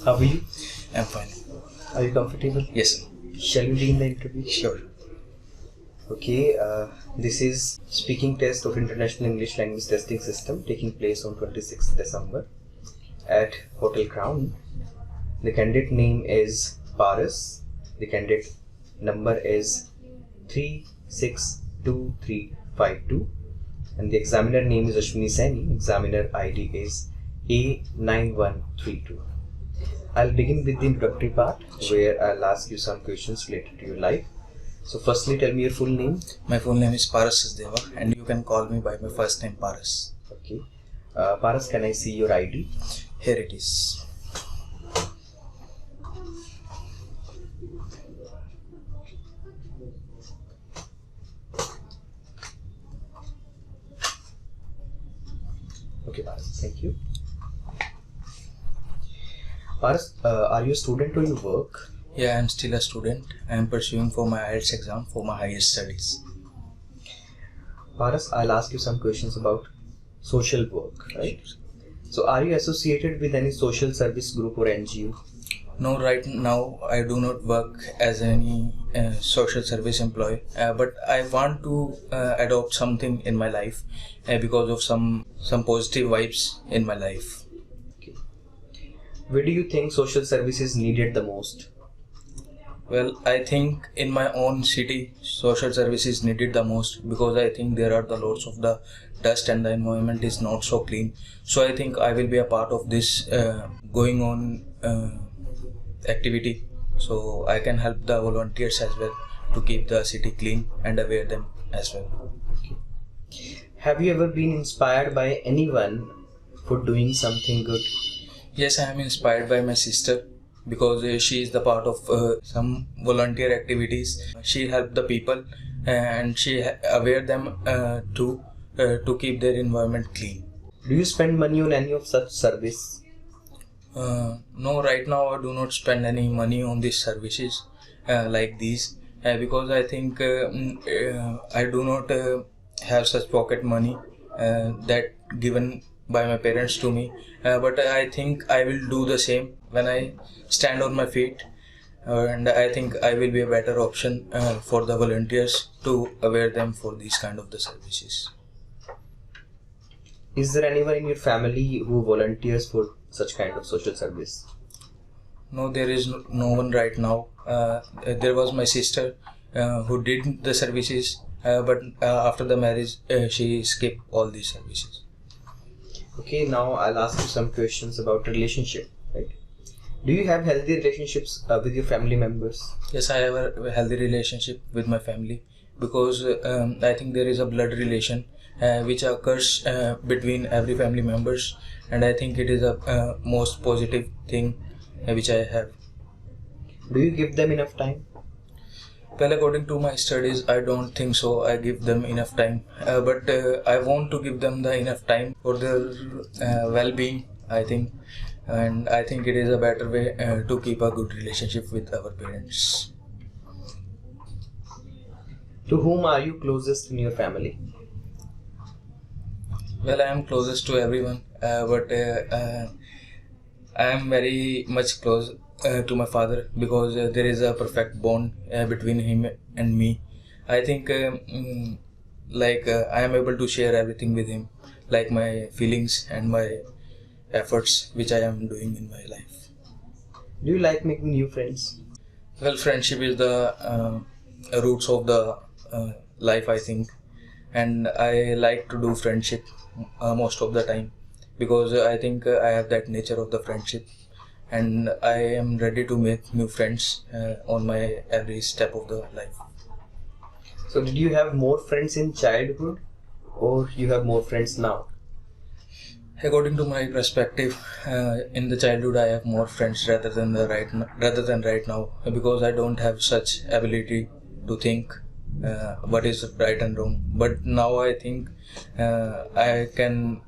How are you? I'm fine. Are you comfortable? Yes, sir. Shall we begin the interview? Sure. Okay, this is speaking test of International English Language Testing System taking place on 26th December at Hotel Crown. The candidate name is Paras. The candidate number is 362352 and the examiner name is Ashwini Saini. Examiner ID is A9132. I'll begin with the introductory part where I'll ask you some questions related to your life. So firstly, tell me your full name. My full name is Paras Sachdeva and you can call me by my first name Paras. Okay. Paras, can I see your ID? Here it is. Okay, Paras, thank you. Paras, are you a student or you work? Yeah, I'm still a student. I'm pursuing for my IELTS exam for my higher studies. Paras, I'll ask you some questions about social work, right? So are you associated with any social service group or NGO? No, right now I do not work as any social service employee, but I want to adopt something in my life because of some positive vibes in my life. Okay. Where do you think social service is needed the most? Well, I think in my own city, social service is needed the most because I think there are the lots of the dust and the environment is not so clean. So I think I will be a part of this going on activity. So I can help the volunteers as well to keep the city clean and aware them as well. Okay. Have you ever been inspired by anyone for doing something good? Yes, I am inspired by my sister because she is the part of some volunteer activities. She helped the people and she aware them to keep their environment clean. Do you spend money on any of such service? No, right now I do not spend any money on these services like these because I think I do not have such pocket money that given by my parents to me, but I think I will do the same when I stand on my feet, and I think I will be a better option for the volunteers to aware them for these kind of the services. Is there anyone in your family who volunteers for such kind of social service? No, there is no one right now. There was my sister who did the services, but after the marriage she skipped all these services. Okay, now I'll ask you some questions about relationship, right? Do you have healthy relationships with your family members? Yes, I have a healthy relationship with my family because I think there is a blood relation which occurs between every family members, and I think it is a most positive thing which I have. Do you give them enough time? Well, according to my studies, I don't think so. I give them enough time, but I want to give them the enough time for their well-being, I think, and I think it is a better way to keep a good relationship with our parents. To whom are you closest in your family? Well, I am closest to everyone, but I am very much close to my father because there is a perfect bond between him and me. I think I am able to share everything with him, like my feelings and my efforts which I am doing in my life. Do you like making new friends? Well, friendship is the roots of the life, I think, and I like to do friendship most of the time because I think I have that nature of the friendship, and I am ready to make new friends on my every step of the life. So did you have more friends in childhood or you have more friends now? According to my perspective, in the childhood I have more friends rather than right now because I don't have such ability to think what is right and wrong. But now I think I can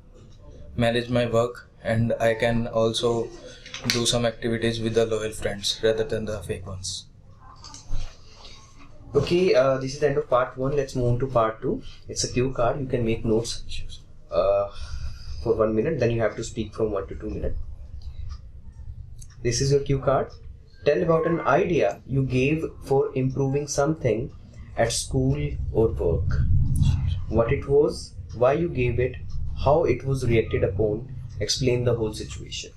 manage my work and I can also do some activities with the loyal friends rather than the fake ones. Okay, this is the end of part 1. Let's move on to part 2. It's a cue card. You can make notes for 1 minute. Then you have to speak from 1 to 2 minutes. This is your cue card. Tell about an idea you gave for improving something at school or work. What it was, why you gave it, how it was reacted upon. Explain the whole situation.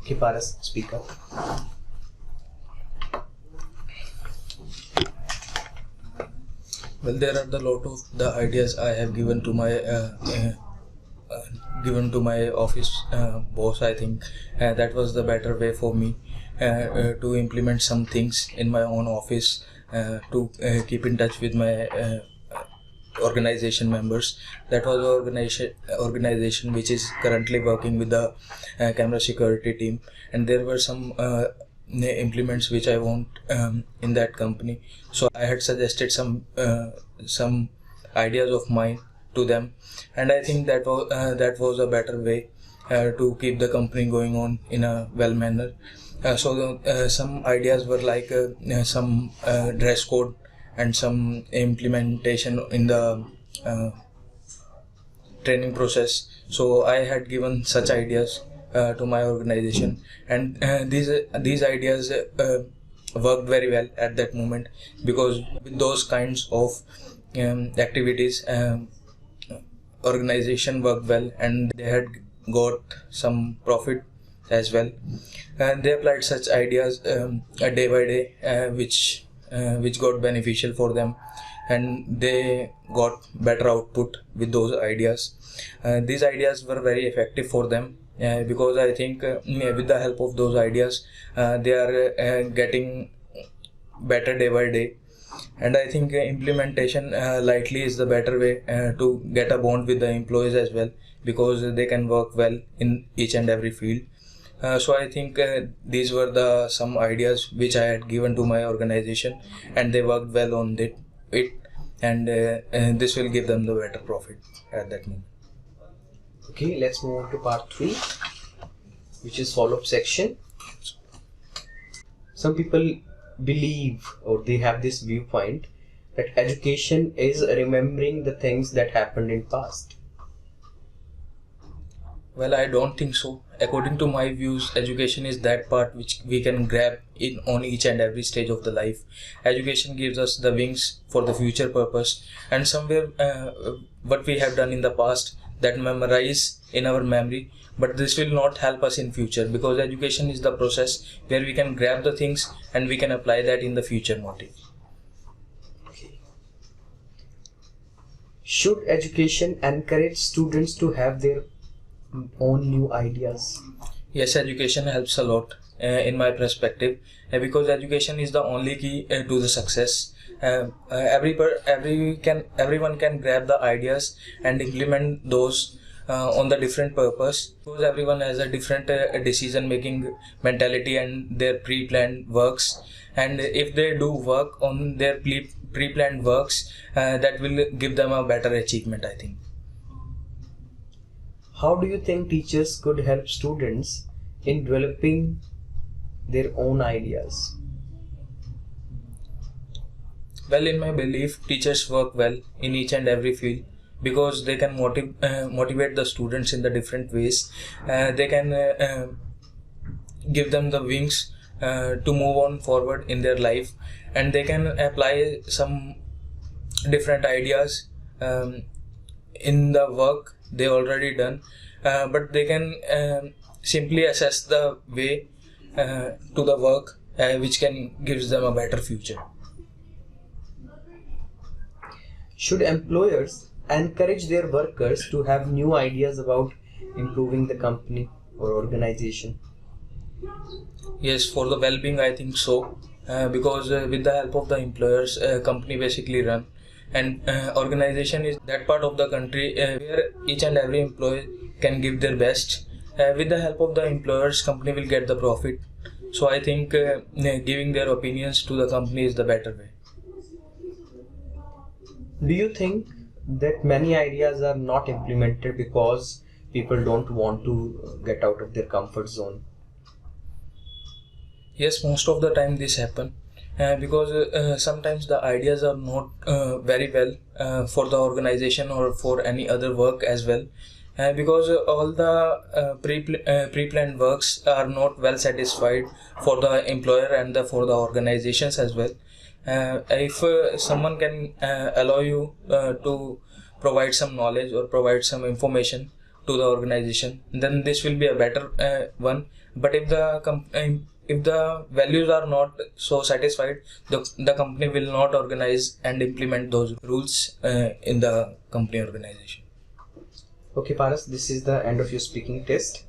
Okay, Paras, speak up. Well, there are the lot of the ideas I have given to my office boss. I think that was the better way for me to implement some things in my own office, to keep in touch with my organization members. That was the organization which is currently working with the camera security team, and there were some implements which I want in that company. So I had suggested some ideas of mine to them, and I think that was a better way to keep the company going on in a well manner. Some ideas were like some dress code and some implementation in the training process. So I had given such ideas to my organization, and these ideas worked very well at that moment, because with those kinds of activities, organization worked well and they had got some profit as well. And they applied such ideas day by day, which got beneficial for them, and they got better output with those ideas. These ideas were very effective for them, because I think with the help of those ideas they are getting better day by day. And I think implementation lightly is the better way to get a bond with the employees as well, because they can work well in each and every field. So I think these were some ideas which I had given to my organization, and they worked well on it, and this will give them the better profit at that moment. Okay, let's move on to part 3, which is follow-up section. Some people believe, or they have this viewpoint, that education is remembering the things that happened in past. Well, I don't think so. According to my views, education is that part which we can grab in on each and every stage of the life. Education gives us the wings for the future purpose, and somewhere what we have done in the past, that memorize in our memory, but this will not help us in future, because education is the process where we can grab the things and we can apply that in the future motive. Okay. Should education encourage students to have their own new ideas? Yes, education helps a lot in my perspective, because education is the only key to the success. Everyone can grab the ideas and implement those on the different purpose, because everyone has a different decision making mentality and their pre-planned works, and if they do work on their pre-planned works, that will give them a better achievement, I think. How do you think teachers could help students in developing their own ideas? Well, in my belief, teachers work well in each and every field, because they can motivate the students in the different ways. They can give them the wings to move on forward in their life, and they can apply some different ideas in the work they already done, but they can simply assess the way to the work which can gives them a better future. Should employers encourage their workers to have new ideas about improving the company or organization? Yes, for the well-being, I think so, because with the help of the employers, company basically run, and organization is that part of the country where each and every employee can give their best. With the help of the employers, company will get the profit. So I think giving their opinions to the company is the better way. Do you think that many ideas are not implemented because people don't want to get out of their comfort zone? Yes, most of the time this happen because sometimes the ideas are not very well for the organization or for any other work as well. Because all the pre-planned works are not well satisfied for the employer and for the organizations as well. If someone can allow you to provide some knowledge or provide some information to the organization, then this will be a better one. But if the values are not so satisfied, the company will not organize and implement those rules in the company organization. Okay, Paras, this is the end of your speaking test.